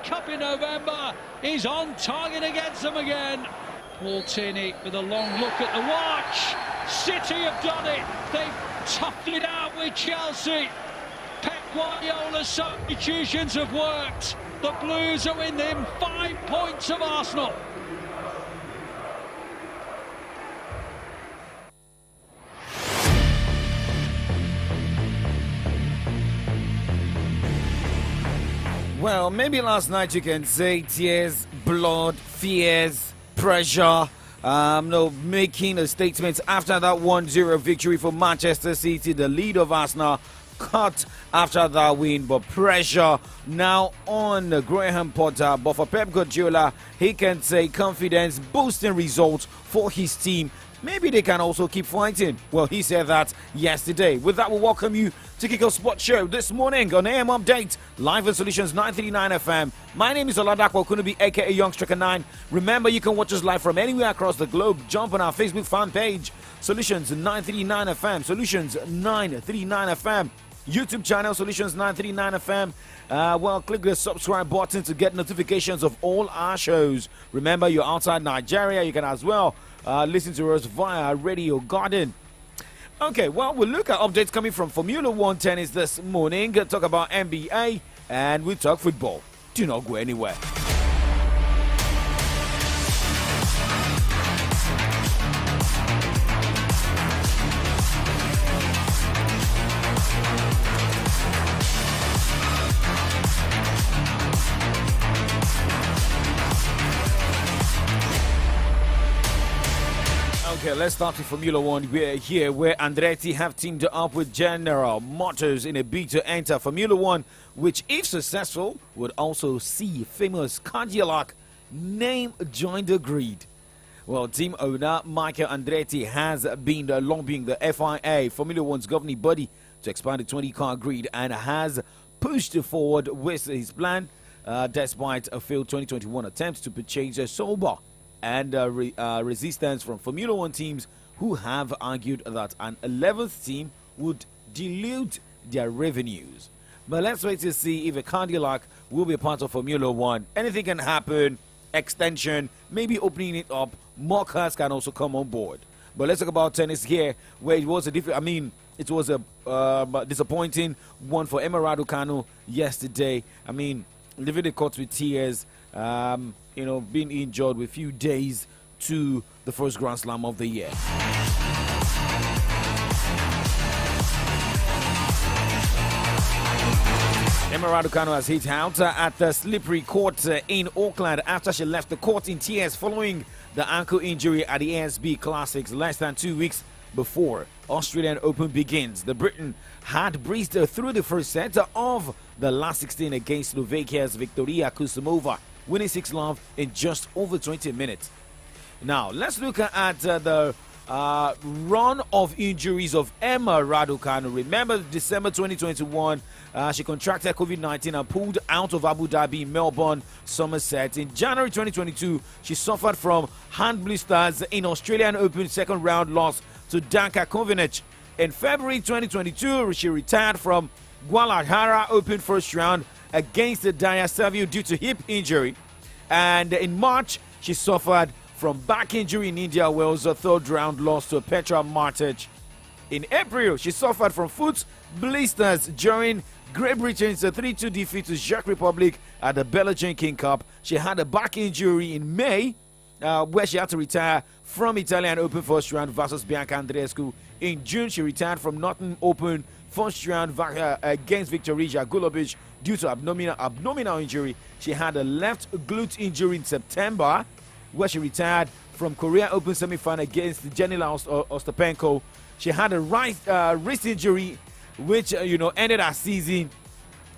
Cup in November. He's on target against them again. Paul Tierney with a long look at the watch. City have done it. They've toughed it out with Chelsea. Pep Guardiola's substitutions have worked. The Blues are within 5 points of Arsenal. Well, maybe last night you can say tears, blood, fears, pressure, making a statement after that 1-0 victory for Manchester City. The lead of Arsenal cut after that win, but pressure now on Graham Potter. But for Pep Guardiola, he can say confidence boosting results for his team. Maybe they can also keep fighting. Well, he said that yesterday. With that, we welcome you to Kiko Sports Show this morning on AM Update, live on Solutions 939 FM. My name is Oladapo Kunubi, aka Young Striker 9. Remember, you can watch us live from anywhere across the globe. Jump on our Facebook fan page, Solutions 939 FM, Solutions 939 FM. YouTube channel, Solutions 939 FM. Well, click the subscribe button to get notifications of all our shows. Remember, you're outside Nigeria, you can as well listen to us via Radio Garden. Okay, well, we'll look at updates coming from Formula One tennis this morning. Talk about NBA, and we'll talk football. Do not go anywhere. Okay, let's start with Formula One. We're here where Andretti have teamed up with General Motors in a bid to enter Formula One, which, if successful, would also see famous Cadillac name join the grid. Well, team owner Michael Andretti has been lobbying the FIA, Formula One's governing body, to expand the 20-car grid and has pushed forward with his plan despite a failed 2021 attempt to purchase a Sauber and resistance from Formula One teams who have argued that an 11th team would dilute their revenues. But let's wait to see if a Cadillac will be a part of Formula One. Anything can happen. Extension, maybe opening it up. More cars can also come on board. But let's talk about tennis here, where it was a it was a disappointing one for Emma Raducanu yesterday. Leaving the court with tears. Being injured with a few days to the first Grand Slam of the year. Emma Raducanu has hit out at the slippery court in Auckland after she left the court in tears following the ankle injury at the ASB Classics less than 2 weeks before Australian Open begins. The Briton had breezed through the first set of the last 16 against Slovakia's Viktoria Kusimova, winning 6-love in just over 20 minutes. Now, let's look at the run of injuries of Emma Raducanu. Remember, December 2021, she contracted COVID-19 and pulled out of Abu Dhabi, Melbourne, Somerset. In January 2022, she suffered from hand blisters in Australian Open second round loss to Danka Kovinic. In February 2022, she retired from Guadalajara Open first round against the Diasavio due to hip injury. And in March, she suffered from back injury in India Wales, a third round loss to Petra Martic. In April, she suffered from foot blisters during Great Britain's 3-2 defeat to Czech Republic at the Belgian King Cup. She had a back injury in May, where she had to retire from Italian Open first round versus Bianca Andreescu. In June, she retired from Norton Open first round against Viktorija Golubic due to abdominal injury. She had a left glute injury in September, where she retired from Korea Open semi-final against Janila Ostapenko. She had a right wrist injury, which ended her season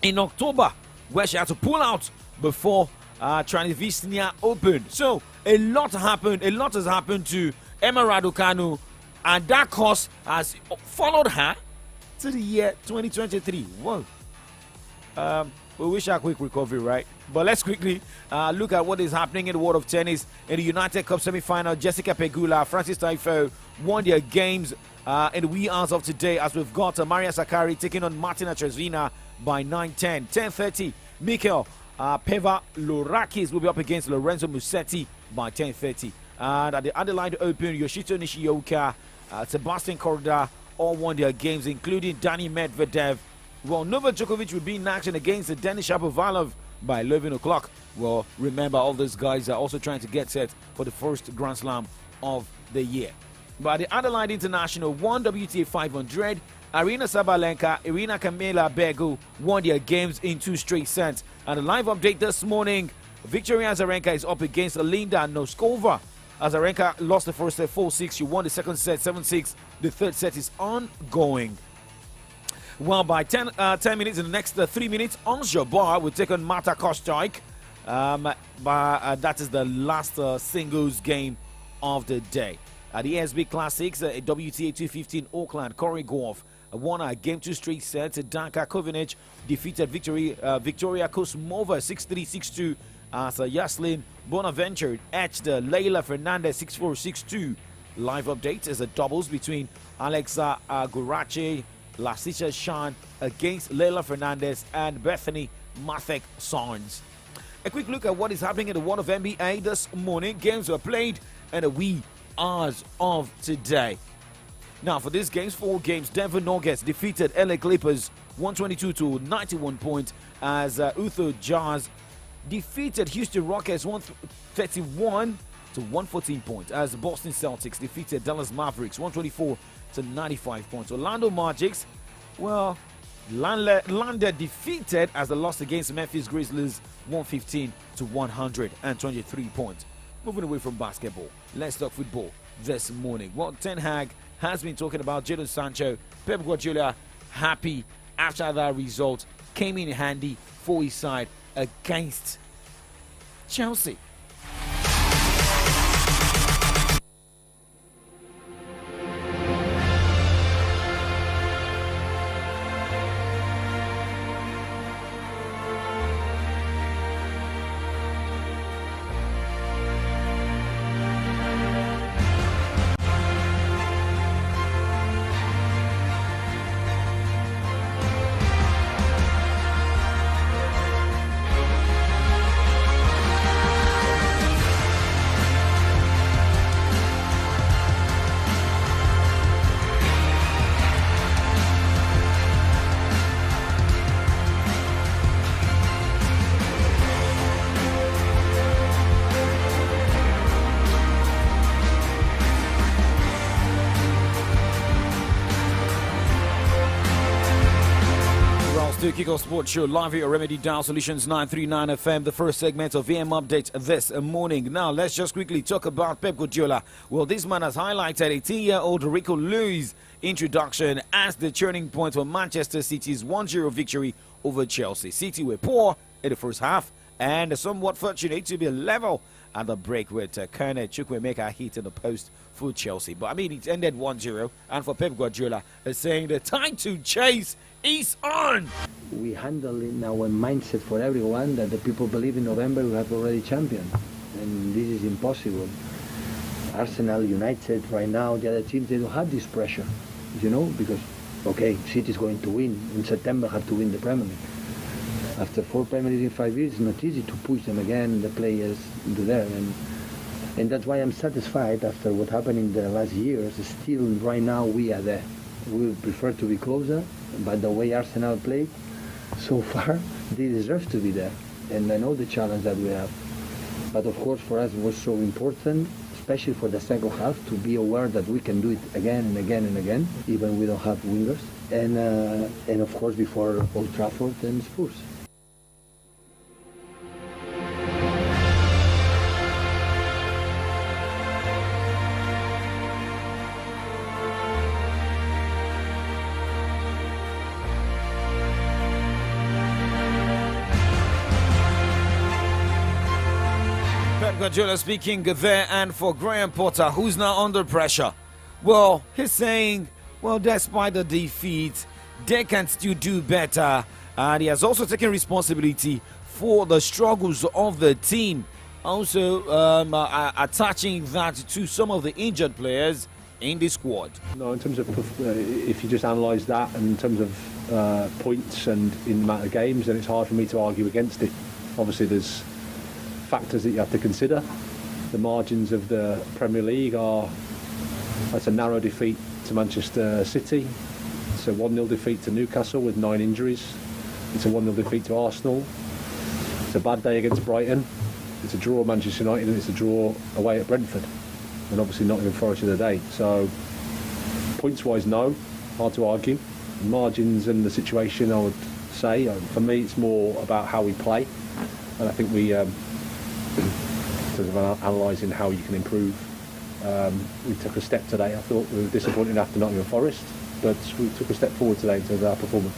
in October, where she had to pull out before Transylvania Open. So a lot happened. A lot has happened to Emma Raducanu, and that course has followed her to the year 2023. Whoa. We wish her a quick recovery, right? But let's quickly look at what is happening in the world of tennis. In the United Cup semi-final, Jessica Pegula, Francis Taifo won their games in the wee hours of today, as we've got Maria Sakkari taking on Martina Trezvina by 9-10. 10:30, Mikhail Peva Lorakis will be up against Lorenzo Musetti by 10:30. And at the Adelaide Open, Yoshito Nishioka, Sebastian Korda all won their games, including Dani Medvedev. Well, Novak Djokovic will be in action against Denis Shapovalov by 11 o'clock. Well, remember, all those guys are also trying to get set for the first Grand Slam of the year. By the Adelaide International, 1 WTA 500, Arina Sabalenka, Irina Kamila Begu won their games in 2 straight sets. And a live update this morning, Victoria Azarenka is up against Linda Noskova. Azarenka lost the first set 4-6. She won the second set 7-6. The third set is ongoing. Well, by 10 minutes in the next 3 minutes, Ons Jabeur will take on Marta Kostyuk. That is the last singles game of the day. At the ESB Classics, WTA 215 Auckland, Corey Goff won a game 2 straight sets. Danka Kovinic defeated Victoria Kosmova 6-3, 6-2 as Yaslin Bonaventure etched Leylah Fernandez 6-4, 6-2. Live update is a doubles between Alexa Gurace, Lasisha Shan against Leylah Fernandez and Bethany Mathek Sons. A quick look at what is happening in the world of NBA this morning. Games were played in the wee hours of today. Now, for these games, 4 games, Denver Nuggets defeated LA Clippers 122 to 91 points as Utah Jazz defeated Houston Rockets 131 to 114 points as Boston Celtics defeated Dallas Mavericks 124 to 95 points. Orlando Magic, well, landed defeated as they lost against Memphis Grizzlies 115 to 123 points. Moving away from basketball, let's talk football this morning. Well, Ten Hag has been talking about Jadon Sancho. Pep Guardiola happy after that result came in handy for his side against Chelsea. Kickoff Sports Show live here at Remedy Down Solutions 939 FM, the first segment of VM Update this morning. Now, let's just quickly talk about Pep Guardiola. Well, this man has highlighted 18-year-old Rico Lewis' introduction as the turning point for Manchester City's 1-0 victory over Chelsea. City were poor in the first half and somewhat fortunate to be level at the break with Kane Chukwuemeka hit in the post for Chelsea. But I mean, it ended 1-0, and for Pep Guardiola, saying the time to chase is on. We handle in our mindset for everyone that the people believe in November we have already champion, and this is impossible. Arsenal, United, right now, the other teams, they don't have this pressure, you know, because, okay, City is going to win. In September, have to win the Premier League. After 4 Premier Leagues in 5 years, it's not easy to push them again, the players do there. And that's why I'm satisfied after what happened in the last years. Still, right now, we are there. We prefer to be closer, but the way Arsenal played so far, they deserve to be there. And I know the challenge that we have. But of course, for us, it was so important, especially for the second half, to be aware that we can do it again and again and again, even we don't have wingers. And of course, before Old Trafford and Spurs. Guardiola speaking there, and for Graham Potter, who's now under pressure. Well, he's saying, well, despite the defeat, they can still do better. And he has also taken responsibility for the struggles of the team. Also attaching that to some of the injured players in the squad. No, in terms of, if you just analyse that in terms of points and in the amount of games, then it's hard for me to argue against it. Obviously, there's factors that you have to consider. The margins of the Premier League that's a narrow defeat to Manchester City. It's a 1-0 defeat to Newcastle with 9 injuries. It's a 1-0 defeat to Arsenal. It's a bad day against Brighton. It's a draw at Manchester United, and it's a draw away at Brentford. And obviously Nottingham Forest of the day. So, points-wise, no. Hard to argue. Margins and the situation, I would say, for me, it's more about how we play. And I think we, in terms of analysing how you can improve, we took a step today. I thought we were disappointed after Nottingham Forest, but we took a step forward today in terms of our performance.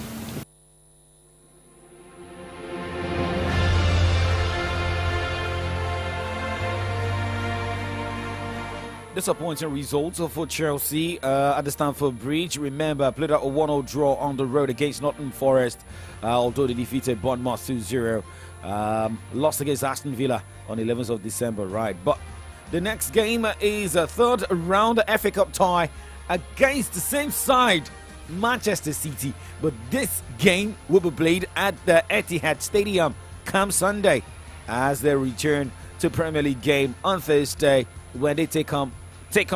Disappointing results for Chelsea at the Stamford Bridge. Remember, played out a 1-0 draw on the road against Nottingham Forest, although they defeated Bournemouth 2-0. Lost against Aston Villa on 11th of December, right? But the next game is a third round FA Cup tie against the same side, Manchester City. But this game will be played at the Etihad Stadium come Sunday as they return to Premier League game on Thursday when they take on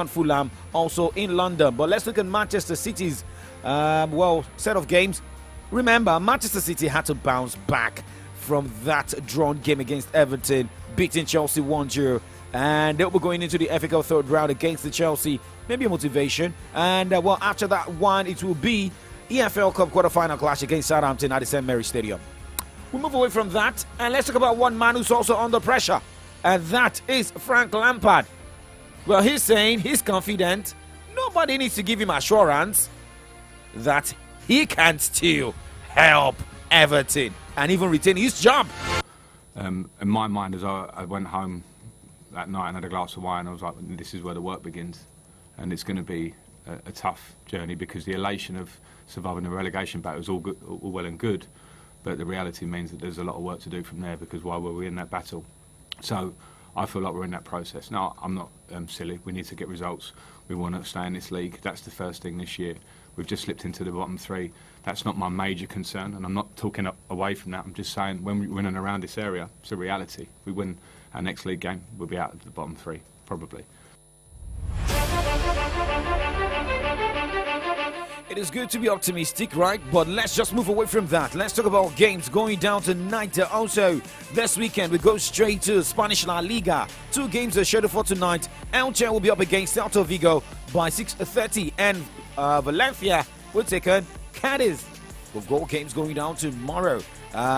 Fulham, also in London. But let's look at Manchester City's set of games. Remember, Manchester City had to bounce back from that drawn game against Everton, beating Chelsea 1-0, and they'll be going into the FA Cup third round against the Chelsea. Maybe a motivation. And after that one, it will be EFL Cup quarter-final clash against Southampton at the St. Mary's Stadium. We move away from that, and let's talk about one man who's also under pressure, and that is Frank Lampard. Well, he's saying he's confident. Nobody needs to give him assurance that he can still help Everton and even retain his job. In my mind, as I went home that night and had a glass of wine, I was like, this is where the work begins. And it's going to be a tough journey, because the elation of surviving the relegation battle is all well and good. But the reality means that there's a lot of work to do from there, because why were we in that battle? So I feel like we're in that process. Now, I'm not silly. We need to get results. We want to stay in this league. That's the first thing this year. We've just slipped into the bottom 3. That's not my major concern, and I'm not talking away from that. I'm just saying when we win and around this area, it's a reality. We win our next league game, we'll be out of the bottom 3, probably. It is good to be optimistic, right? But let's just move away from that. Let's talk about games going down tonight. Also, this weekend, we go straight to Spanish La Liga. 2 games are scheduled for tonight. Elche will be up against Celta Vigo by 6:30, and Valencia will take on Cadiz. We've got games going down tomorrow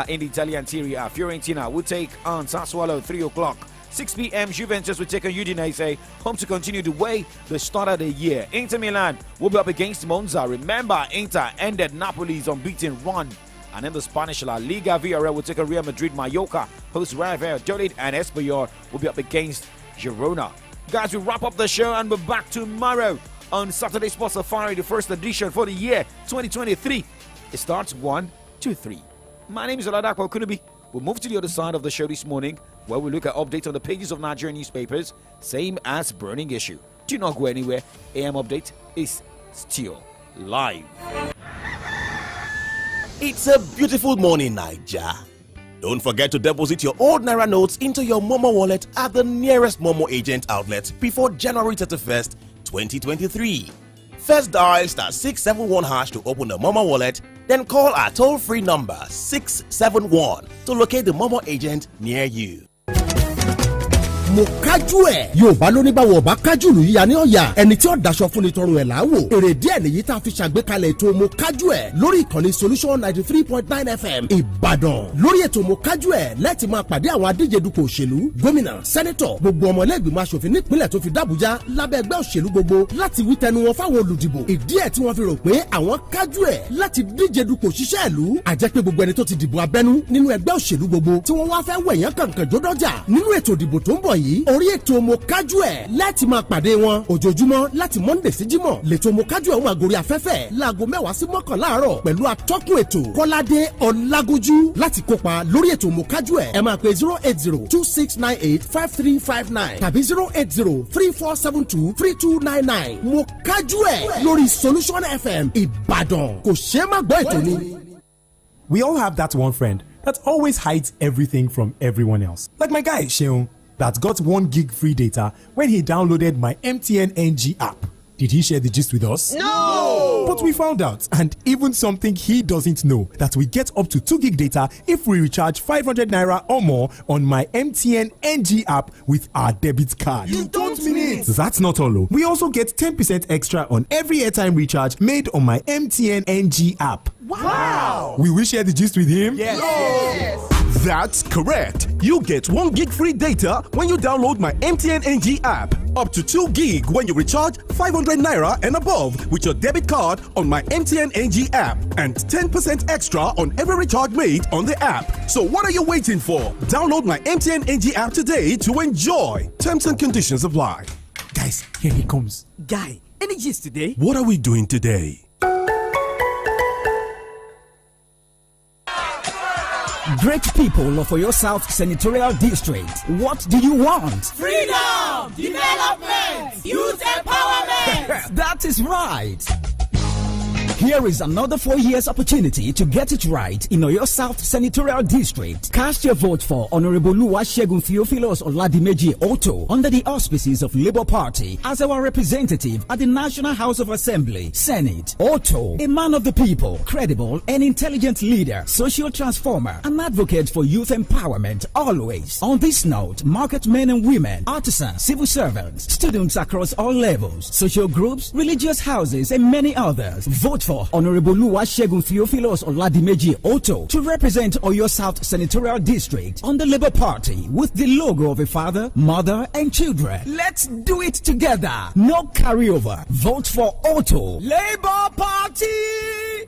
in the Italian Serie A. Fiorentina will take on Sassuolo 3 o'clock. 6 p.m. Juventus will take on Udinese, home to continue the way they started the year. Inter Milan will be up against Monza. Remember, Inter ended Napoli's unbeaten run. And in the Spanish La Liga, Villarreal will take on Real Madrid. Mallorca hosts Real Valladolid, and Espanyol will be up against Girona. Guys, we wrap up the show and we're back tomorrow on Saturday Sports Safari, the first edition for the year 2023. It starts 1, 2, 3. My name is Oladapo Kunubi. We'll move to the other side of the show this morning, where we look at updates on the pages of Nigerian newspapers, same as burning issue. Do not go anywhere. AM Update is still live. It's a beautiful morning, Naija. Don't forget to deposit your old Naira notes into your Momo wallet at the nearest Momo agent outlet before January 31st, 2023. First dial *671# to open the Momo wallet, then call our toll-free number 671 to locate the Momo agent near you. mo kájú ẹ̀. Yorùbá ló ní báwo ọba kájú lù yíya ní ọ̀yà ẹni tí ó daṣọ fún ni tọrùn ẹ̀ láwò. èrè díẹ̀ nìyí tá a fi ṣàgbékalẹ̀ ètò mo kájú ẹ̀ lórí ìkànnì Solution 93.9 FM Ìbàdàn. lórí ètò mo kájú ẹ̀ láti máa pàdé àwọn adíje dupò òṣèlú gómìnà sẹ́nẹ́tọ̀ gbogbo ọmọlẹ́gbìmọ̀ aṣòfin nípínlẹ̀ tó fi d'Àbújá lábẹ́ ẹgbẹ́ òṣèlú gbogbo láti wí tẹnu wọn fáwọn olùdìbò. ìdí ẹ̀ tí wọ́n fi rò pé àwọn kájú ẹ̀ láti díje dupò òṣìṣẹ́ ìlú àjẹpẹ́ gbogbo ẹni tó ti dìbò abẹ́nú nínú ẹgbẹ́ òṣèlú gbogbo tí wọ́n wá fẹ́ wẹ̀yán kankan jódọ́jà nínú ètò ìdìbò tó ń bọ̀ yìí orí ètò mo kájú ẹ̀ láti máa pàdé wọn ojoojúmọ́ láti Monday sí Jímọ̀ lẹ́tọ̀ mo kájú ẹ̀ wọn àgórí afẹ́fẹ́ láago 10 sí 11 láàárọ̀ pẹ̀lú atọ́kùn ètò Kọ́ládé Ọlágójú láti kópa lórí ètò mo kájú ẹ̀ ẹ máa pe 08026985359 tàbí 08034723299 mo kájú ẹ̀ lórí Solution FM Ìbàdàn kò ṣeé má gbọ́ ètò ni. We all have that one friend that always hides everything from everyone else. Like my guy, Sheon, that got 1 gig free data when he downloaded my MTN NG app. Did he share the gist with us? No! But we found out, and even something he doesn't know, that we get up to 2 gig data if we recharge 500 naira or more on my MTN NG app with our debit card. You don't mean it! That's not all. We also get 10% extra on every airtime recharge made on my MTN NG app. Wow! Will we share the gist with him? Yes! That's correct. You get 1 gig free data when you download my MTN NG app. Up to 2 gig when you recharge 500 naira and above with your debit card on my MTN NG app. And 10% extra on every recharge made on the app. So what are you waiting for? Download my MTN NG app today to enjoy. Terms and conditions apply. Guys, here he comes. Guy, any gist today? What are we doing today? Great people of Oyo South Senatorial District, what do you want? Freedom! Development! Youth empowerment! That is right! Here is another 4 years opportunity to get it right in Oyo South Senatorial District. Cast your vote for Honorable Oluwasegun Theophilus Oladimeji Otto under the auspices of Labour Party as our representative at the National House of Assembly, Senate. Otto, a man of the people, credible and intelligent leader, social transformer, an advocate for youth empowerment always. On this note, market men and women, artisans, civil servants, students across all levels, social groups, religious houses, and many others. Vote for Honorable Oluwasegun Theophilus Oladimeji Otto to represent Oyo South Senatorial District on the Labour Party with the logo of a father, mother, and children. Let's do it together. No carryover. Vote for Otto. Labour Party!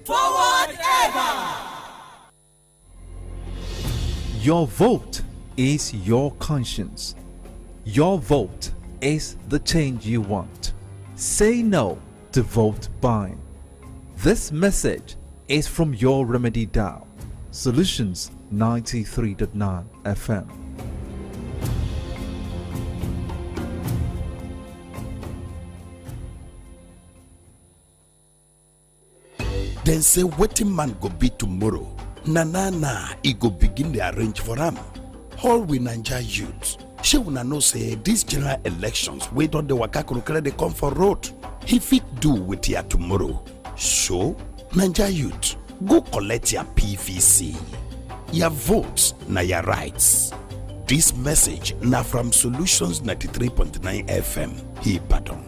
Forward ever! Your vote is your conscience. Your vote is the change you want. Say no to vote buying. This message is from your Remedy Dial, Solutions 93.9 FM. Then say wetin man go be tomorrow. Na, he go begin the arrange for am. All we Naija youths, shey una know say these general elections wey don dey waka kurukere dey come for road. He fit do with your tomorrow. So, Naija youth, go collect your PVC. Your votes na your rights. This message na from Solutions 93.9 FM. Ibadan.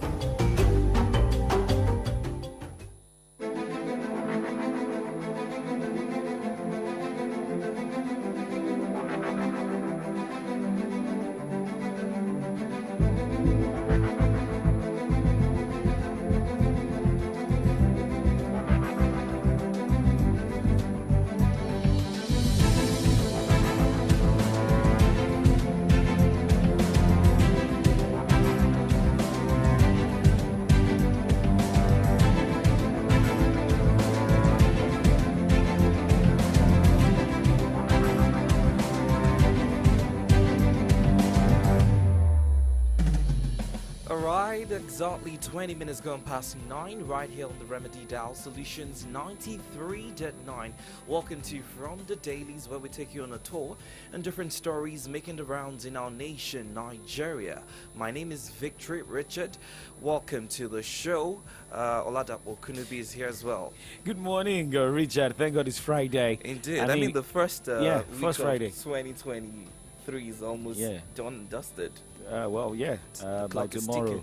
Exactly 20 minutes gone past 9 right here on the Remedy Dial, Solutions 93.9. Welcome to From the Dailies, where we take you on a tour and different stories making the rounds in our nation, Nigeria. My name is Victory Richard. Welcome to the show. Oladapo Kunubi is here as well. Good morning, Richard. Thank God it's Friday. Indeed. I mean the first week first Friday. Of 2023 is almost done and dusted. By tomorrow.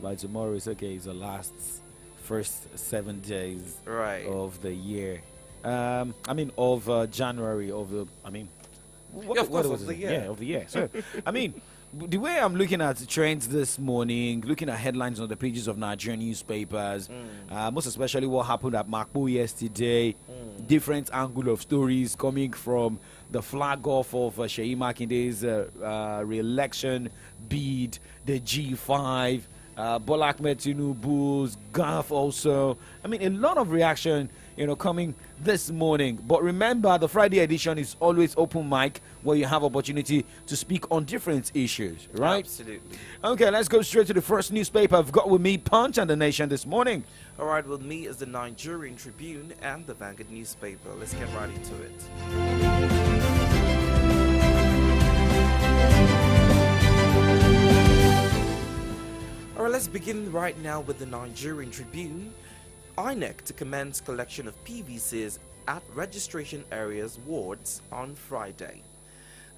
By tomorrow, it's okay. It's the first 7 days of the year. Of January. Of the year. Of the year. So, the way I'm looking at trends this morning, looking at headlines on the pages of Nigerian newspapers, most especially what happened at Makbo yesterday, different angle of stories coming from the flag off of Seyi Makinde's re-election bid, the G5. Bola Ahmed Tinubu's gaffe also. A lot of reaction, coming this morning. But remember, the Friday edition is always open mic, where you have opportunity to speak on different issues, right? Absolutely. Okay, let's go straight to the first newspaper. I've got with me Punch and The Nation this morning. All right, with me is the Nigerian Tribune and the Vanguard newspaper. Let's get right into it. begin right now with the Nigerian Tribune. INEC to commence collection of PVCs at registration areas wards on Friday.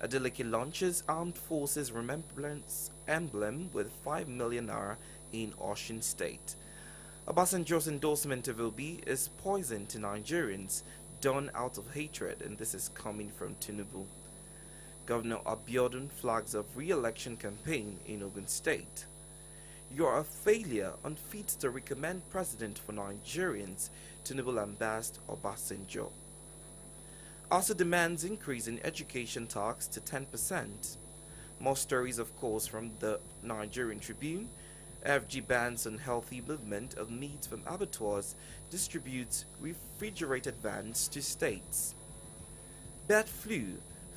Adeleke launches Armed Forces Remembrance Emblem with 5 million naira in Osun State. Obasanjo's endorsement of Obi is poison to Nigerians, done out of hatred, and this is coming from Tinubu. Governor Abiodun flags of re-election campaign in Ogun State. You're a failure, unfit to recommend president for Nigerians, Tinubu lambast Obasanjo. Also demands increase in education tax to 10%. More stories, of course, from the Nigerian Tribune. FG bans unhealthy movement of meat from abattoirs, distributes refrigerated vans to states. Bird flu.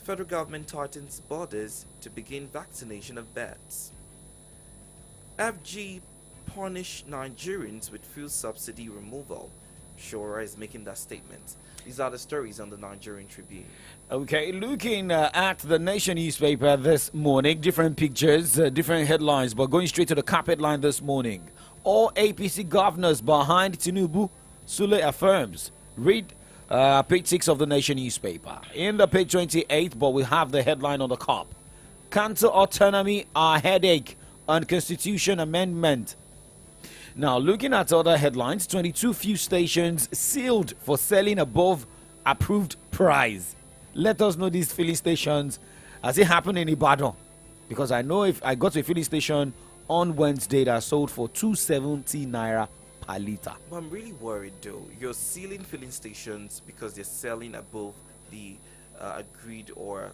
Federal government tightens borders to begin vaccination of birds. FG punish Nigerians with fuel subsidy removal. Shora is making that statement. These are the stories on the Nigerian Tribune. Okay, looking at the Nation newspaper this morning, different pictures, different headlines, but going straight to the carpet line this morning. All APC governors behind Tinubu, Sule affirms. Read page 6 of the Nation newspaper. In the page 28, but we have the headline on the top. Council autonomy, our headache on constitution amendment. Now, looking at other headlines, 22 fuel stations sealed for selling above approved price. Let us know these filling stations. Has it happened in Ibadan? Because I know if I got to a filling station on Wednesday that sold for 270 naira per liter. But I'm really worried though. You're sealing filling stations because they're selling above the agreed or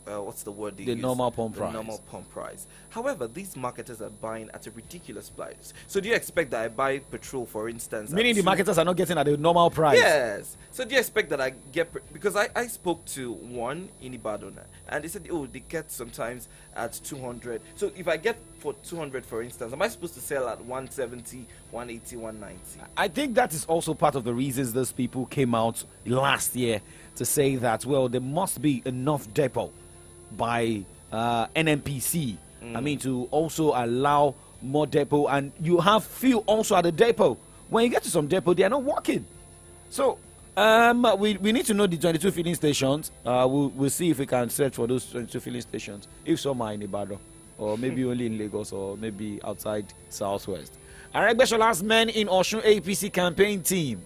what's the word they use? Normal pump price. Normal pump price. However, these marketers are buying at a ridiculous price. So do you expect that I buy petrol, for instance? Meaning the marketers are not getting at the normal price? Yes. So do you expect that I get... Because I spoke to one in Ibadan and they said, oh, they get sometimes at 200. So if I get for 200, for instance, am I supposed to sell at 170, 180, 190? I think that is also part of the reasons those people came out last year to say that, well, there must be enough depot by NNPC. I mean, to also allow more depot, and you have fuel also at the depot. When you get to some depot, they are not working. So we need to know the 22 filling stations. We'll see if we can search for those 22 filling stations, if some are in Ibadan, or maybe only in Lagos, or maybe outside Southwest. Aregbesol's men in Osun APC campaign team.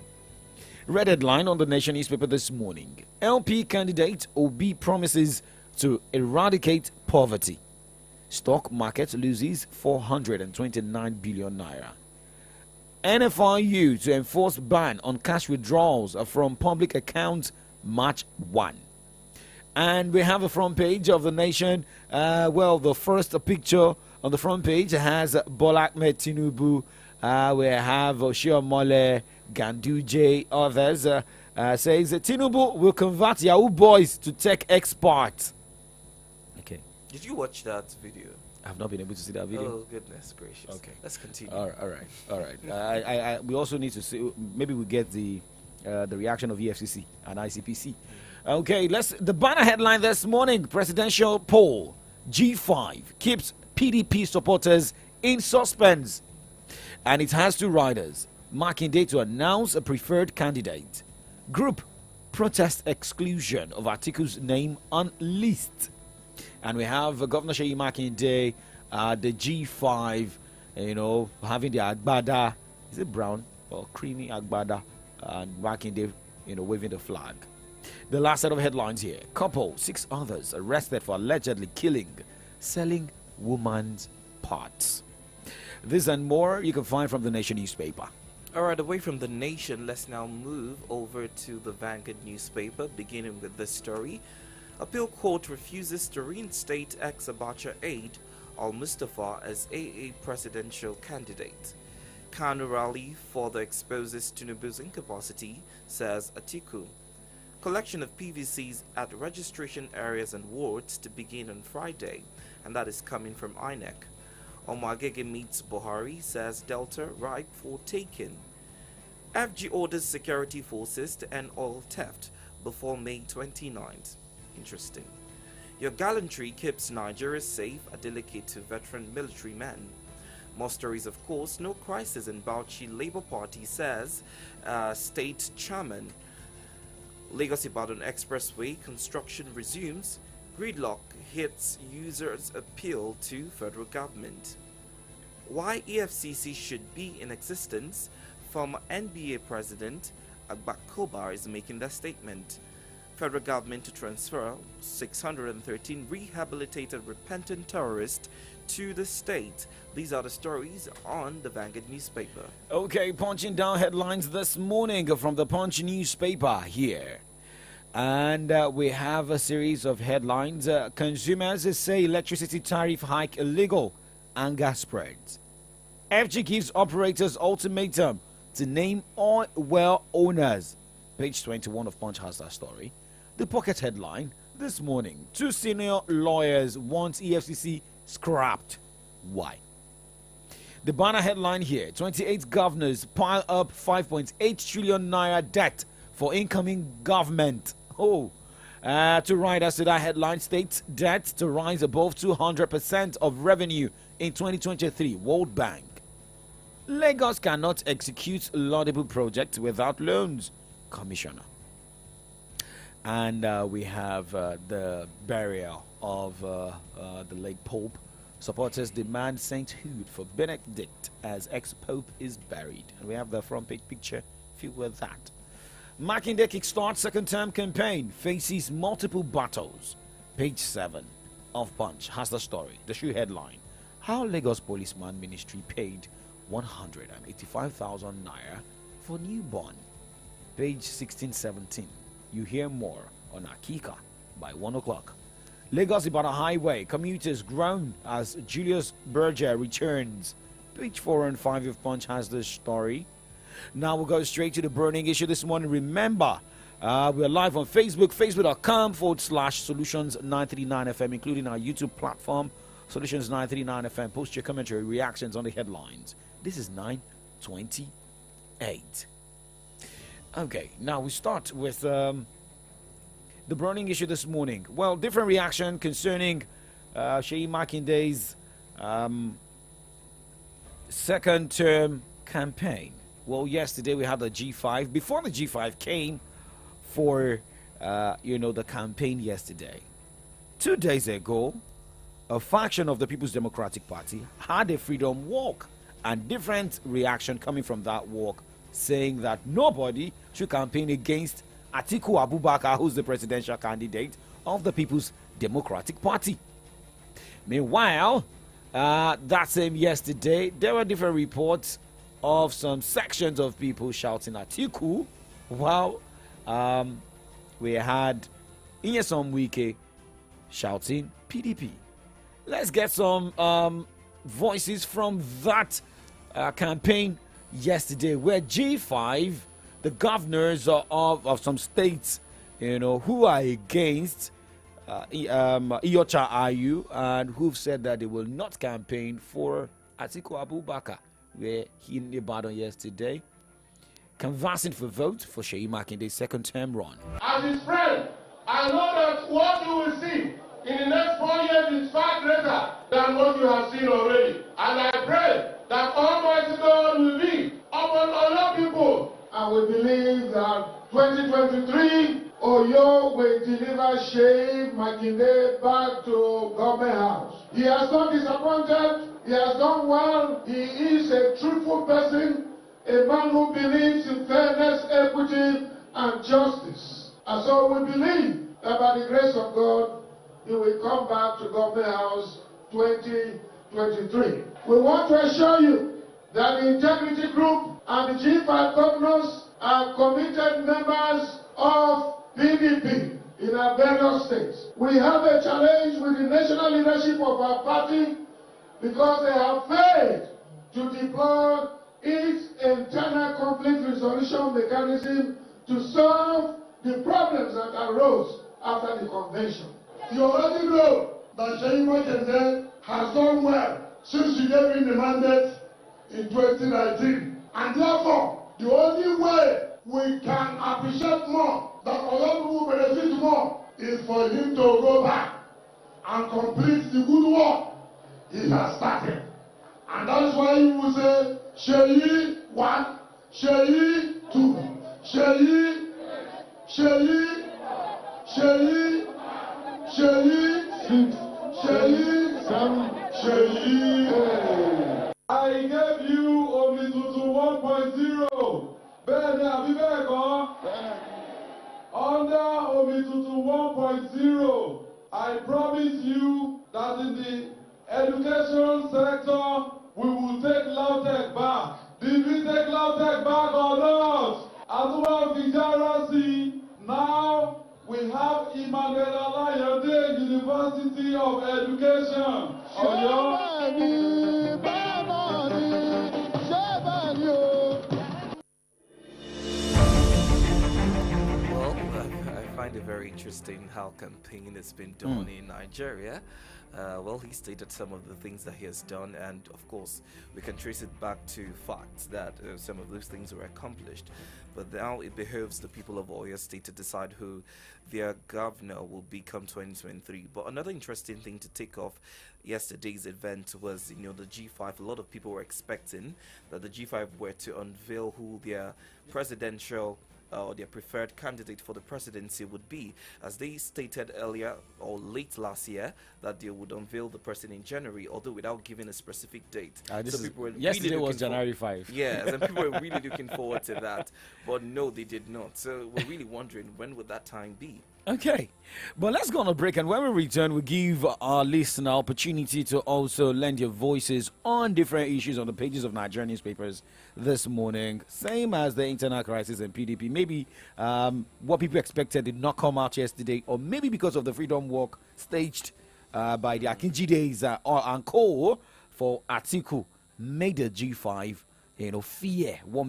Red headline on the Nation newspaper this morning. LP candidate Obi promises to eradicate poverty. Stock market loses 429 billion naira. NFRU to enforce ban on cash withdrawals from public accounts March 1. And we have a front page of the Nation. The first picture on the front page has Bola Ahmed Tinubu. We have Oshiomhole, Ganduje, others. Says Tinubu will convert Yahoo boys to tech experts. Did you watch that video? I've not been able to see that video. Oh, goodness gracious. Okay. Let's continue. All right. We also need to see, maybe we get the reaction of EFCC and ICPC. Okay, the banner headline this morning, presidential poll, G5 keeps PDP supporters in suspense. And it has two riders, marking day to announce a preferred candidate. Group protest exclusion of articles name on list. And we have Governor Seyi Makinde, the G5, having the Agbada, is it brown or creamy Agbada, and Makinde, waving the flag. The last set of headlines here. Couple, 6 others arrested for allegedly selling woman's parts. This and more you can find from the Nation newspaper. All right, away from the Nation, let's now move over to the Vanguard newspaper, beginning with this story. Appeal court refuses to reinstate ex-Abacha aide Al-Mustafa as AA presidential candidate. Kanu rally further exposes Tinubu's incapacity, says Atiku. Collection of PVCs at registration areas and wards to begin on Friday, and that is coming from INEC. Omagege meets Buhari, says Delta ripe for taking. FG orders security forces to end oil theft before May 29th. Interesting. Your gallantry keeps Nigeria safe, Adeleke to veteran military men. More stories, of course. No crisis in Bauchi Labour Party, says State Chairman. Lagos-Ibadan Expressway construction resumes. Gridlock hits users' appeal to federal government. Why EFCC should be in existence? Former NBA President Agbakoba is making that statement. Federal government to transfer 613 rehabilitated repentant terrorists to the state. These are the stories on the Vanguard newspaper. Okay, punching down headlines this morning from the Punch newspaper here. And we have a series of headlines. Consumers say electricity tariff hike illegal. Anger spreads. FG gives operators ultimatum to name all well owners. Page 21 of Punch has that story. The pocket headline this morning. 2 senior lawyers want EFCC scrapped. Why? The banner headline here. 28 governors pile up 5.8 trillion naira debt for incoming government. To write us to that headline states debt to rise above 200% of revenue in 2023. World Bank. Lagos cannot execute laudable projects without loans. Commissioner. And we have the burial of the late Pope. Supporters demand sainthood for Benedict as ex-Pope is buried. And we have the front page picture. Feel with that. Makinde kickstarts second-term campaign, faces multiple battles. Page 7 of Punch has the story. The shoe headline. How Lagos Policeman Ministry paid 185,000 naira for newborn. Page 16-17. You hear more on Akika by 1 o'clock. Lagos Ibadan Highway. Commuters groan as Julius Berger returns. Page 4 and 5 of Punch has this story. Now we'll go straight to the burning issue this morning. Remember, we're live on Facebook, facebook.com/Solutions939FM, including our YouTube platform, Solutions939FM. Post your commentary, reactions on the headlines. This is 9:28. Okay, now we start with the burning issue this morning. Well, different reaction concerning Sheyi Makinde's second-term campaign. Well, yesterday we had the G5. Before the G5 came for, the campaign yesterday, 2 days ago, a faction of the People's Democratic Party had a freedom walk, and different reaction coming from that walk, saying that nobody should campaign against Atiku Abubakar, who's the presidential candidate of the People's Democratic Party. Meanwhile, that same yesterday, there were different reports of some sections of people shouting Atiku, while we had Nyesom Wike shouting PDP. Let's get some voices from that campaign yesterday, where G5, the governors of some states, who are against Iyocha Ayu, and who've said that they will not campaign for Atiku Abubakar, where he in Ibadan yesterday, canvassing for vote for Sheyi Makinde's second-term run. As his friend, I know that what you will see in the next 4 years is far greater than what you have seen already. And I pray that Almighty God will be upon all your people. And we believe that 2023, Oyo will deliver Sheyi Makinde back to government house. He has not disappointed. He has done well. He is a truthful person, a man who believes in fairness, equity, and justice. And so we believe that by the grace of God, he will come back to government house 2023. We want to assure you that the Integrity Group and the G5 governors are committed members of PDP in our various states. We have a challenge with the national leadership of our party because they have failed to deploy its internal conflict resolution mechanism to solve the problems that arose after the convention. You already know that Sheyi Makinde has done well since you gave him the mandate in 2019. And therefore, the only way we can appreciate more, that other people benefit more, is for him to go back and complete the good work he has started. And that is why you will say, Sheyi 1, Sheyi 2, Sheyi, Sheyi, Sheyi, Sheyi 6, Sheyi 7, Sheyi 8. I gave you Omitutu 1.0. Bẹ́ẹ̀ni àbí bẹ́ẹ̀ kọ́? Under Omitutu 1.0, I promise you that in the education sector, we will take LAUTECH back. Did we take LAUTECH back or not? Atuwa Fijarasi, now we have Emmanuel Alayande University of Education. Oyo. I find it very interesting how campaign has been done in Nigeria. Well, he stated some of the things that he has done, and of course, we can trace it back to facts that some of those things were accomplished. But now it behoves the people of Oyo State to decide who their governor will become 2023. But another interesting thing to take off yesterday's event was, the G5. A lot of people were expecting that the G5 were to unveil who their presidential or their preferred candidate for the presidency would be, as they stated earlier or late last year that they would unveil the person in January, although without giving a specific date. Yesterday was January 5. Yeah, and people were really looking forward to that, but no, they did not. So we're really wondering, when would that time be? Okay, but let's go on a break, and when we return, we give our listener opportunity to also lend your voices on different issues on the pages of Nigerian newspapers this morning, same as the internal crisis and PDP. Maybe what people expected did not come out yesterday, or maybe because of the Freedom Walk staged by the Akinjides and co for Atiku made the G5 fear what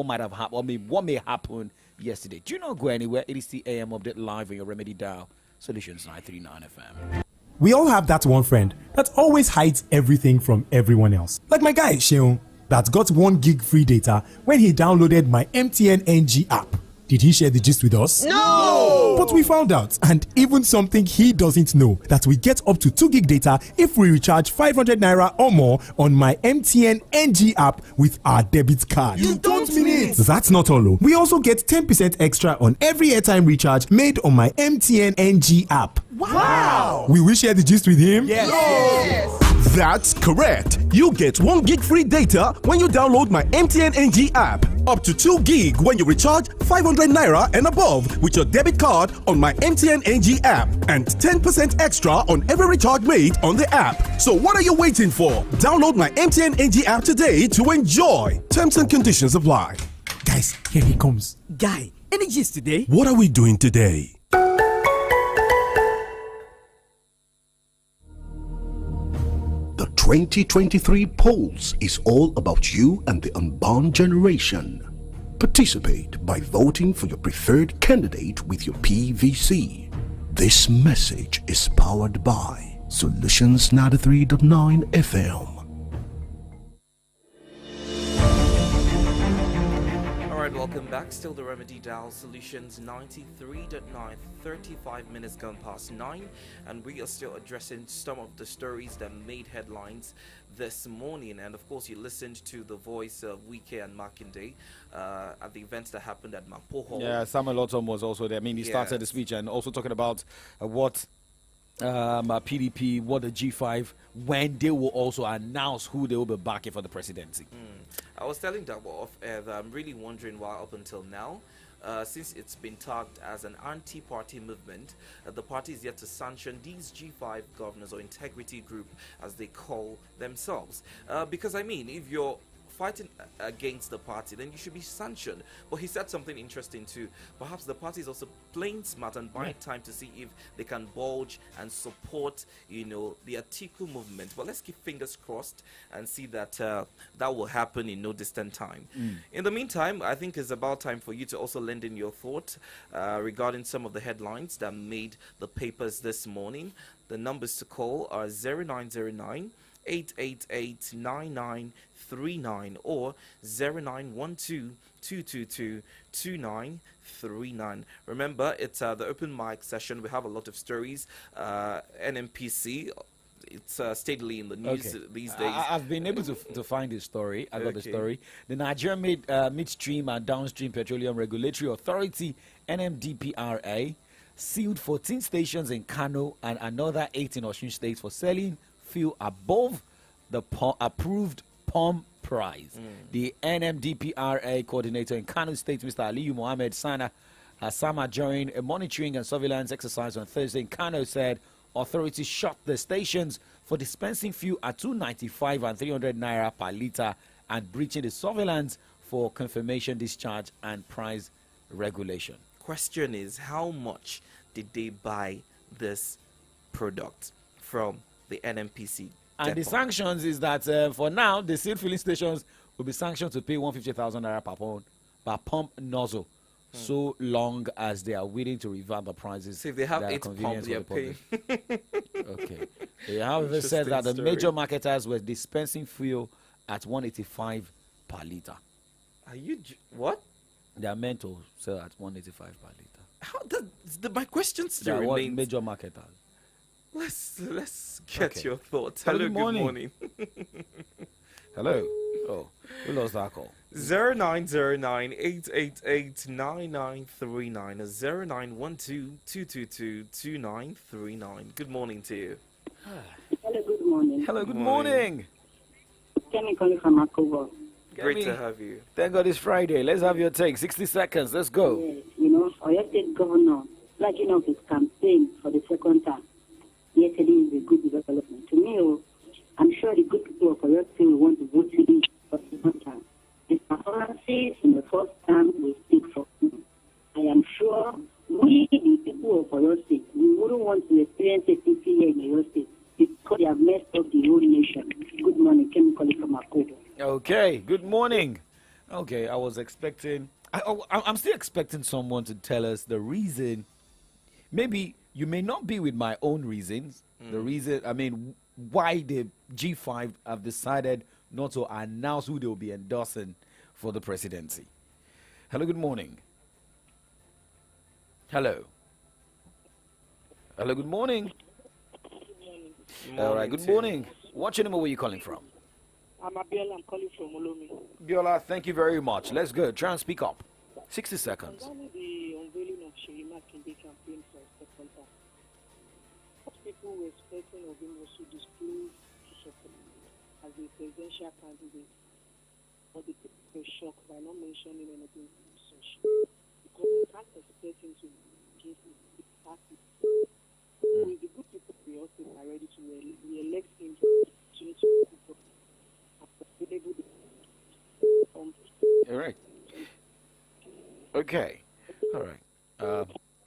might have happened, what may happen yesterday. Do not go anywhere. It is the AM update live on your Remedy dial. Solutions 939 FM. We all have that one friend that always hides everything from everyone else. Like my guy Sheon, that got 1 gig free data when he downloaded my MTN NG app. Did he share the gist with us? No! But we found out, and even something he doesn't know, that we get up to 2 gig data if we recharge 500 naira or more on my MTN NG app with our debit card. You don't mean it! That's not all. We also get 10% extra on every airtime recharge made on my MTN NG app. Wow! Will we share the gist with him? Yes! That's correct. You get 1 gig free data when you download my MTN NG app. Up to 2 gig when you recharge 500 naira and above with your debit card on my MTN NG app. And 10% extra on every recharge made on the app. So what are you waiting for? Download my MTN NG app today to enjoy. Terms and conditions apply. Guys, here he comes. Guy, any gist today? What are we doing today? The 2023 polls is all about you and the unborn generation. Participate by voting for your preferred candidate with your PVC. This message is powered by Solutions 93.9 FM. Welcome back. Still the Remedy dial. Solutions 93.9. 35 minutes gone past 9, and we are still addressing some of the stories that made headlines this morning. And of course, you listened to the voice of Wike and Makinde at the events that happened at Mapoho. Yeah, Samuel Otom was also there. I mean, he started the speech and also talking about what PDP, what the G5, when they will also announce who they will be backing for the presidency. I was telling Dabo off air that I'm really wondering why up until now, since it's been tagged as an anti-party movement, the party is yet to sanction these G5 governors, or integrity group as they call themselves. Because I mean, if you're fighting against the party, then you should be sanctioned. But he said something interesting too. Perhaps the party is also playing smart and buying time to see if they can bulge and support, the Atiku movement. But let's keep fingers crossed and see that that will happen in no distant time. In the meantime, I think it's about time for you to also lend in your thought regarding some of the headlines that made the papers this morning. The numbers to call are 0909 888 9939 or 0912 222 2939. Remember, it's the open mic session. We have a lot of stories. NMPC it's steadily in the news these days. I've been able to find the story. I got the story. The Nigerian Midstream and Downstream Petroleum Regulatory Authority, NMDPRA, sealed 14 stations in Kano and another 8 in Osun State for selling fuel above the approved pump price. The NMDPRA coordinator in Kano State, Mr. Aliyu Mohammed Sama, during a monitoring and surveillance exercise on Thursday in Kano, said authorities shut the stations for dispensing fuel at 295 and 300 naira per litre and breaching the surveillance for confirmation, discharge and price regulation. Question is, how much did they buy this product from the NMPC? And the sanctions is that for now, the sealed filling stations will be sanctioned to pay 150,000 naira per pump nozzle, so long as they are willing to revamp the prices. So if they have 8 pumps, they are paying. Okay. They have said that the major marketers were dispensing fuel at 185 per litre. Are you what? They are meant to sell at 185 per litre. How my question still remains. Major marketers. Let's get your thoughts. Hello, good morning. Hello. Oh, who lost that call? 0909-888-9939 or 0912-222-2939. Good morning to you. Hello, good morning. Hello, good morning. Kemi calling from Akobo. Great to have you. Thank God it's Friday. Let's have your take. 60 seconds. Let's go. Yes, Oyo State Governor flagging off his campaign for the second term. Yesterday is a good development. To me, I'm sure the good people of Oyo State will want to vote for him for the second term. His performances in the first term will speak for him. I am sure we, the people of Oyo State, we wouldn't want to experience a CP here in Oyo State because they have messed up the whole nation. Good morning, Kemi calling from Akobo. Okay, good morning. Okay, I was expecting, I'm still expecting someone to tell us the reason. Maybe you may not be with my own reasons. The reason, why the G5 have decided not to announce who they will be endorsing for the presidency. Hello, good morning. Hello. Hello, good morning. All right, good morning. What's your name and where are you calling from? I'm Abiola. I'm calling from Olomi. Biola, thank you very much. Let's go. Try and speak up. 60 seconds. Concerning the unveiling of Shirima Kinde campaign for second term, what people were expecting of him was to display support as a presidential candidate, but the people were shocked by not mentioning anything such because they can't expect him to give his party. So the good people we also are ready to re-elect him to all right. Okay. All right.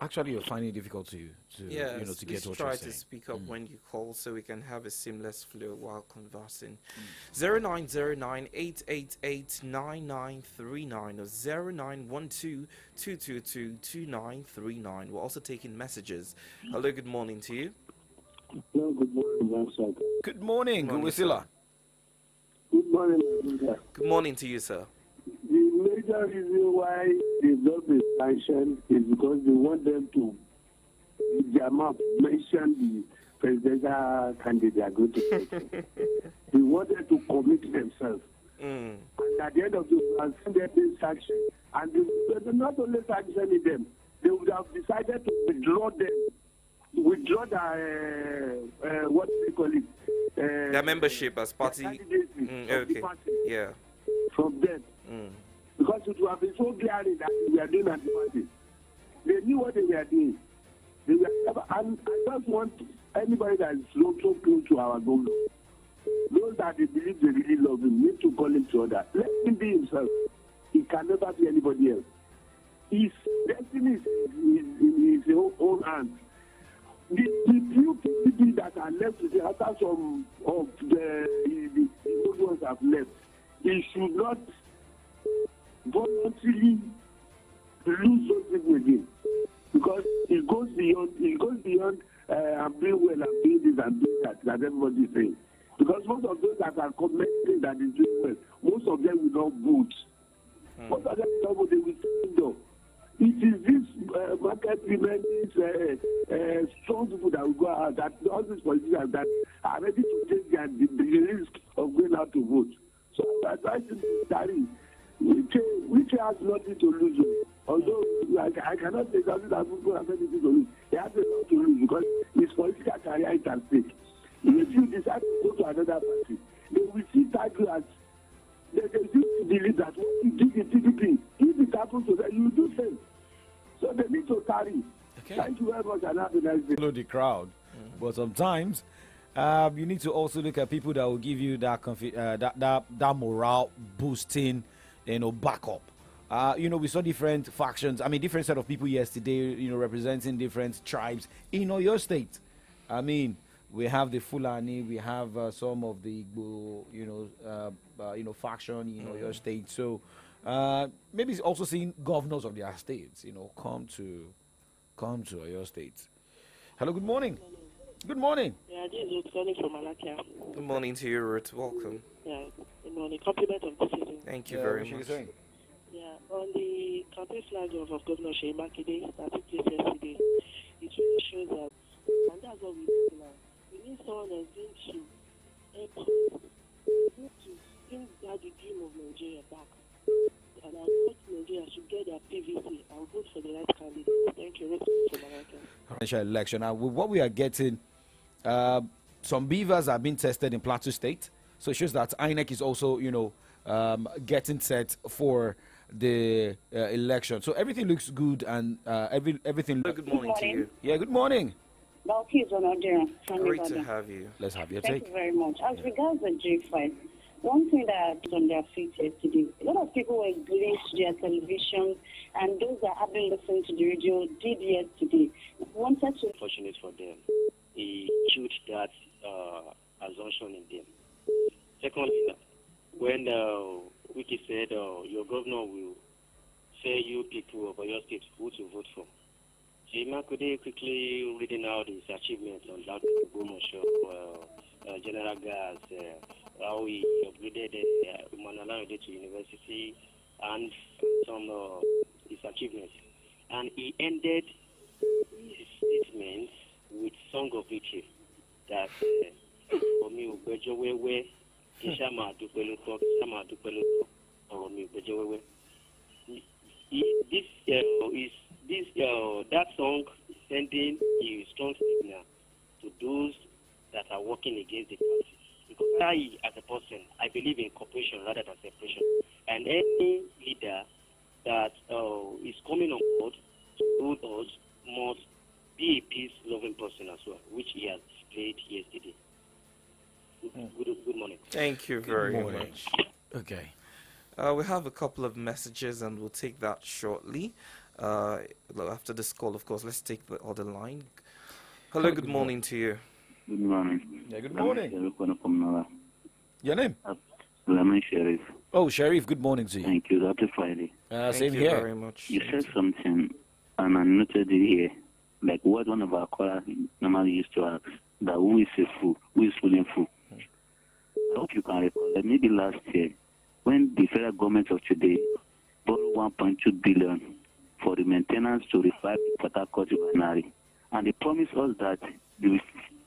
Actually, you're finding it difficult to get what you're saying. Try to speak up when you call so we can have a seamless flow while conversing. 0909-888-9939 or 0912-222-2939. We're also taking messages. Hello, good morning to you. Hello, good morning, sir. Good morning, Guwisila. Good morning, good morning to you, sir. The major reason why they don't be sanctioned is because they want them to mention the presidential candidate they are going to vote. They wanted to commit themselves. And at the end of the day, send them this sanction. And they're not only sanctioning them, they would have decided to withdraw what do they call it? Their membership as party. Okay. Yeah. From them. Because it would have been so glaring that we are doing anti-party. They knew what they were doing. And I just want anybody that is so close to our government, those that they believe they really love him, need to call him to order. Let him be himself. He can never be anybody else. His destiny is in his own hands. The few people that are left today, after some of the old ones have left, he should not voluntarily lose those people again, because it goes beyond I'm doing well, I'm doing this, I'm doing that everybody is saying. Because most of those that are commenting that is doing well, most of them will not vote. Most of them will not vote, they will stand up. It is this market women, these strong people that will go out, that all these politicians that are ready to take the risk of going out to vote. So I advise him to tarry, which has nothing to lose. Although I cannot say something that people have anything to lose. He has a lot to lose because his political career is at stake. If you decide to go to another party, they will see that you as they used to believe that what you did in PDP, if it happens to them, you will do same. So they need to tarry. Okay. Thank you very much and have a nice day. Follow the crowd. But sometimes you need to also look at people that will give you that that morale boosting, backup. We saw different factions. I mean, different set of people yesterday, representing different tribes in your state. I mean, we have the Fulani, we have some of the Igbo, faction in your state. So maybe also seeing governors of their states, come to your state. Hello, good morning. Good morning. Yeah, this is Ruth calling from Malakia. Good morning to you, Ruth. Welcome. Yeah, good morning. Compliment of the season. Thank you very much. Yeah, on the campaign flag of Governor Sheyi Makinde that took place yesterday, it really shows that, and that's what we need now. We need someone that's going to help us, to bring back the dream of Nigeria back. And I want Nigeria should get their PVC and vote for the right candidate. Thank you. Presidential election. Now, with what we are getting, some beavers are being tested in Plateau State. So it shows that INEC is also, getting set for the election. So everything looks good and everything. Good morning to you. Yeah, good morning. Balkis on Nigeria. Great to have you. Let's have your Thank take. you very much. As regards the J5, one thing that is on their feet yesterday, a lot of people were glued to their television, and those that haven't listened to the radio did yesterday. Wanted to. Fortunate for them. He killed that assumption in them. Secondly, when Wiki said your governor will say you people of your state who to vote for, Jima could quickly reading out his achievements on that General Gas, how he upgraded Manala to university, and some his achievements. And he ended his statements with Song of Victory that for me, Ubejowewe, Kishama Dupeluto, Kishama Dupeluto, or me, Ubejowewe. That song is sending a strong signal to those that are working against the party. Because I, as a person, I believe in cooperation rather than separation. And any leader that is coming on board to rule us must be a peace-loving person as well, which he has displayed yesterday. Good morning. Thank you very morning. much. Okay. We have a couple of messages and we'll take that shortly. After this call, of course, let's take the other line. Hello, good morning to you. Good morning. Yeah, good morning. Morning. Your name? Lamin Sharif. Oh, Sharif, good morning to you. Thank you. Happy Friday. Same here. Very much. You said something, and I noted it here, like what one of our callers normally used to ask, that who is a fool, who is fooling fool. I hope you can recall that maybe last year, when the federal government of today borrowed 1.2 billion for the maintenance to revive the Port Harcourt refinery, and they promised us that they will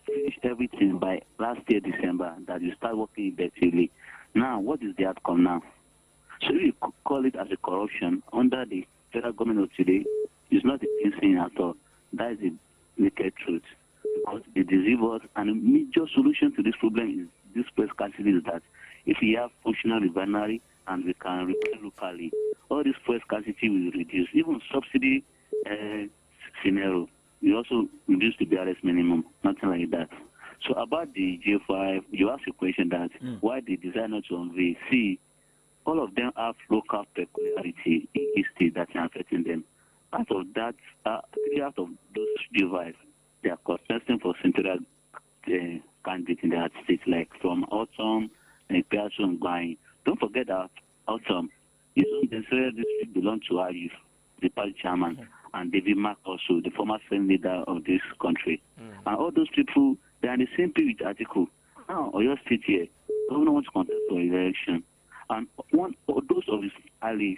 finish everything by last year December, that you start working effectively. Now, what is the outcome now? So you call it as a corruption under the federal government of today, it's not a thing at all. That is the naked truth. Because they deceive us, and a major solution to this problem is this press scarcity is that if we have functional refinery and we can repair locally, all this press scarcity will reduce. Even subsidy scenario, we also reduce the BRS minimum, nothing like that. So about the J5, you asked a question that why they decide not to unveil. See, all of them have local peculiarity in history that are affecting them. Out of that, 3 out of those J5, they are contesting for central candidates in that state, like from Autumn and Piasso and Gwai. Don't forget that Autumn, his own district belongs to Ayuf, the party chairman, and David Mark also, the former Senate leader of this country. And all those people, they are in the same page with Atiku. Now, Oyo State here, governor wants to contest for election. And one of those of his allies,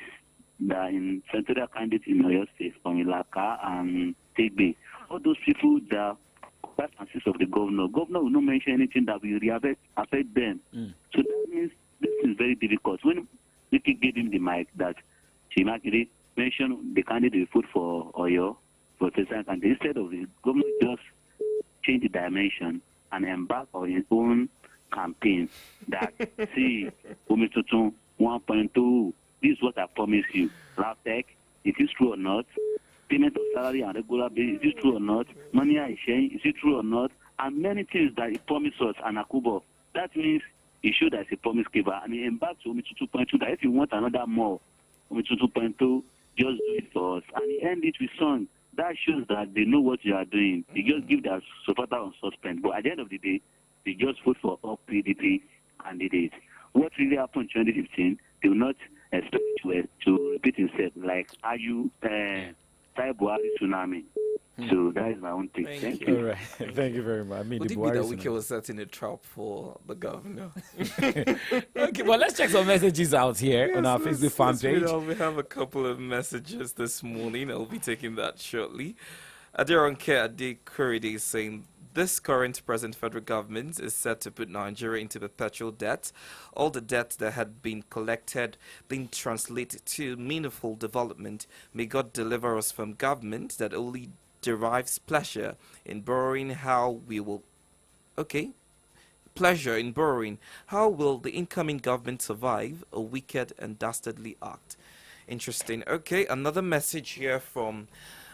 that in senatorial candidates in Oyo State, from Ilaka and Tegbe, all those people that that consists of the governor. Governor will not mention anything that will affect them. So that means this is very difficult. When Wiki gave him the mic that Shimakiri mentioned the candidate vote for Oyo, for president, and instead of the governor just change the dimension and embark on his own campaign that, see, Umitutun 1.2, this is what I promise you. LAUTECH, is this true or not? Payment of salary on regular basis, is it true or not? Money I exchange, is it true or not? And many things that he promised us and Akubo. That means he showed that he's a promise giver. And he embarked to Umitu 2.2 that if you want another more, Umitu 2.2, just do it for us. And he ended it with song. That shows that they know what you are doing. They just give their supporter on suspend. But at the end of the day, they just vote for all PDP candidates. What really happened in 2015, they will not expect to repeat itself. Like, are you Buhari tsunami? So that is my own take. Thank you. All right. Thank you very much. I mean, Would the it be that Buhari Wiki was setting a trap for the governor? Okay, well, let's check some messages out here on our Facebook fan page. We have a couple of messages this morning. I'll be taking that shortly. Adironke Adekuride is saying, this current present federal government is set to put Nigeria into perpetual debt. All the debt that had been collected being translated to meaningful development. May God deliver us from government that only derives pleasure in borrowing. Pleasure in borrowing. How will the incoming government survive a wicked and dastardly act? Interesting. Okay, another message here from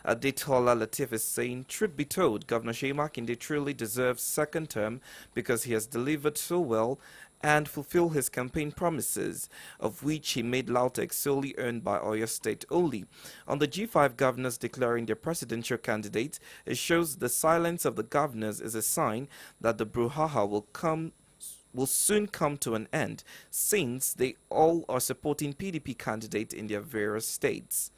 Adetola Latif is saying, truth be told, Governor Seyi Makinde truly deserves second term because he has delivered so well and fulfilled his campaign promises, of which he made LAUTECH solely earned by Oyo State only. On the G5 governors declaring their presidential candidate, it shows the silence of the governors is a sign that the brouhaha will soon come to an end, since they all are supporting PDP candidate in their various states.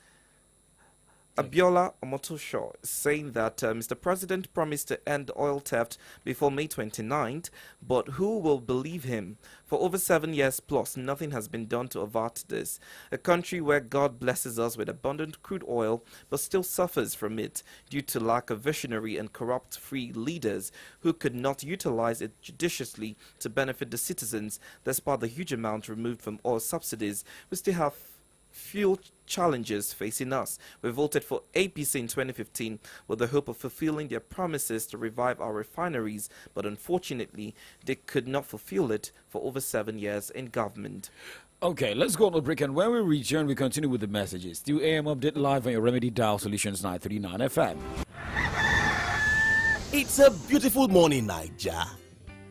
Abiola Omotosho is saying that Mr. President promised to end oil theft before May 29th, but who will believe him? For over 7 years plus, nothing has been done to avert this. A country where God blesses us with abundant crude oil, but still suffers from it due to lack of visionary and corrupt-free leaders who could not utilize it judiciously to benefit the citizens, despite the huge amount removed from oil subsidies. We still have few challenges facing us. We voted for APC in 2015 with the hope of fulfilling their promises to revive our refineries, but unfortunately, they could not fulfill it for over 7 years in government. Okay, let's go on a break, and when we return, we continue with the messages. Do AM Update live on your Remedy Dial Solutions 939 FM. It's a beautiful morning, Naija.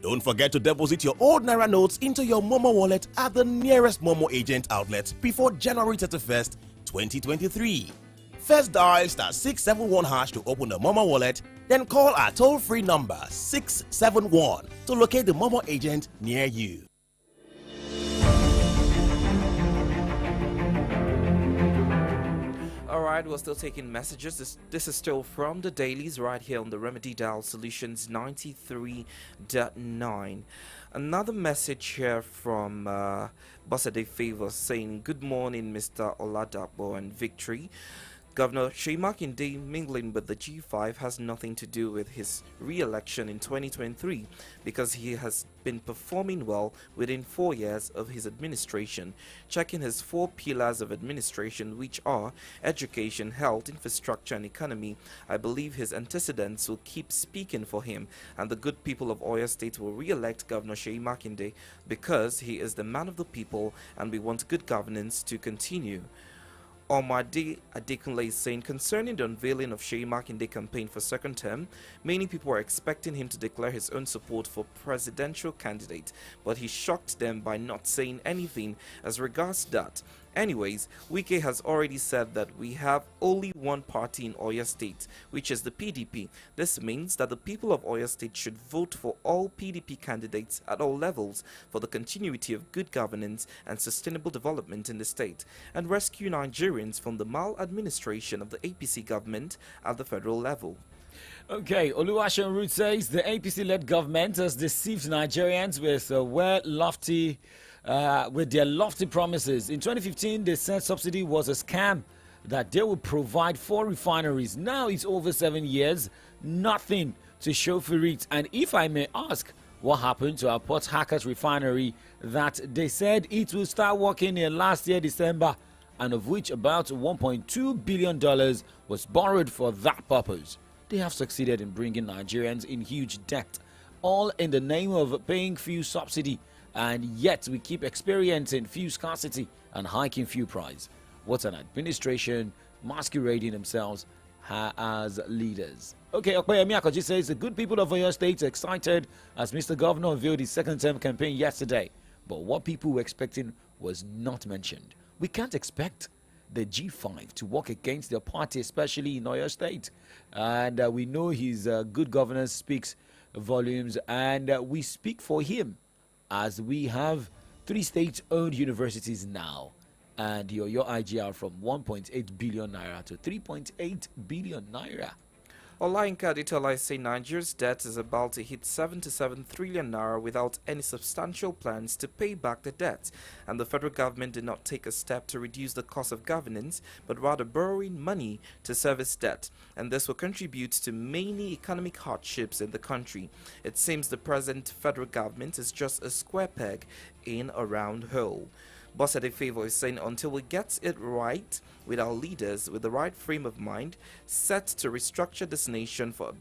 Don't forget to deposit your old Naira notes into your Momo wallet at the nearest Momo agent outlet before January 31st, 2023. First dial *671# to open the Momo wallet, then call our toll-free number 671 to locate the Momo agent near you. Alright, we're still taking messages. This is still from the dailies right here on the Remedy Dial Solutions 93.9. Another message here from Bosade Favor saying, good morning, Mr. Oladapo and Victory. Governor Seyi Makinde mingling with the G5 has nothing to do with his re-election in 2023 because he has been performing well within 4 years of his administration, checking his 4 pillars of administration, which are education, health, infrastructure and economy. I believe his antecedents will keep speaking for him, and the good people of Oyo State will re-elect Governor Seyi Makinde because he is the man of the people and we want good governance to continue. Omade Adekunle is saying, concerning the unveiling of Seyi Makinde campaign for second term, many people are expecting him to declare his own support for presidential candidate, but he shocked them by not saying anything as regards that. Anyways, Wike has already said that we have only one party in Oyo State, which is the PDP. This means that the people of Oyo State should vote for all PDP candidates at all levels for the continuity of good governance and sustainable development in the state, and rescue Nigerians from the maladministration of the APC government at the federal level. Okay, Oluwaseun Root says the APC-led government has deceived Nigerians with lofty with their lofty promises. In 2015, they said subsidy was a scam, that they would provide 4 refineries. Now it's over 7 years, nothing to show for it. And if I may ask, what happened to our Port Harcourt refinery that they said it will start working in last year, December, and of which about $1.2 billion was borrowed for that purpose? They have succeeded in bringing Nigerians in huge debt, all in the name of paying fuel subsidy, and yet we keep experiencing fuel scarcity and hiking fuel price. What an administration masquerading themselves as leaders. Okay, Okpeyemi Akoji says the good people of Oyo State are excited as Mr. Governor unveiled his second-term campaign yesterday. But what people were expecting was not mentioned. We can't expect the G5 to work against their party, especially in Oyo State. And we know his good governance speaks volumes, and we speak for him as we have 3 state-owned universities now. And your IGR from 1.8 billion naira to 3.8 billion naira. Olayinka Adetola say Nigeria's debt is about to hit 77 trillion naira without any substantial plans to pay back the debt, and the federal government did not take a step to reduce the cost of governance, but rather borrowing money to service debt, and this will contribute to many economic hardships in the country. It seems the present federal government is just a square peg in a round hole. Bosede Favor is saying until we get it right with our leaders with the right frame of mind set to restructure this nation for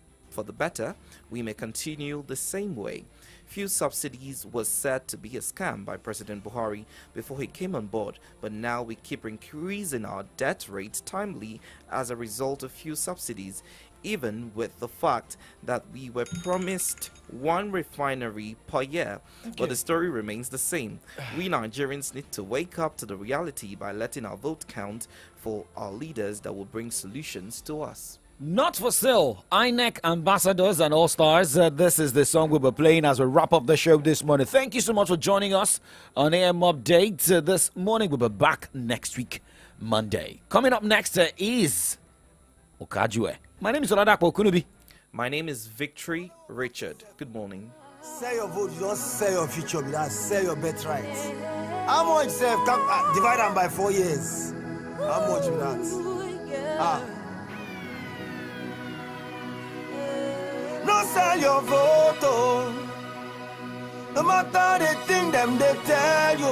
the better, we may continue the same way. Fuel subsidies was said to be a scam by President Buhari before he came on board, but now we keep increasing our debt rate timely as a result of fuel subsidies, even with the fact that we were promised 1 refinery per year. Okay. But the story remains the same. We Nigerians need to wake up to the reality by letting our vote count for our leaders that will bring solutions to us. Not for sale. INEC ambassadors and all stars. This is the song we'll be playing as we wrap up the show this morning. Thank you so much for joining us on AM Update this morning. We'll be back next week, Monday. Coming up next is Okajue. My name is Oladapo Kunubi. My name is Victory Richard. Good morning. Sell your vote, you don't sell your future, but that's sell your birthright. How much self divide them by 4 years? How much of that? No sell your vote, oh. No matter the thing them they tell you.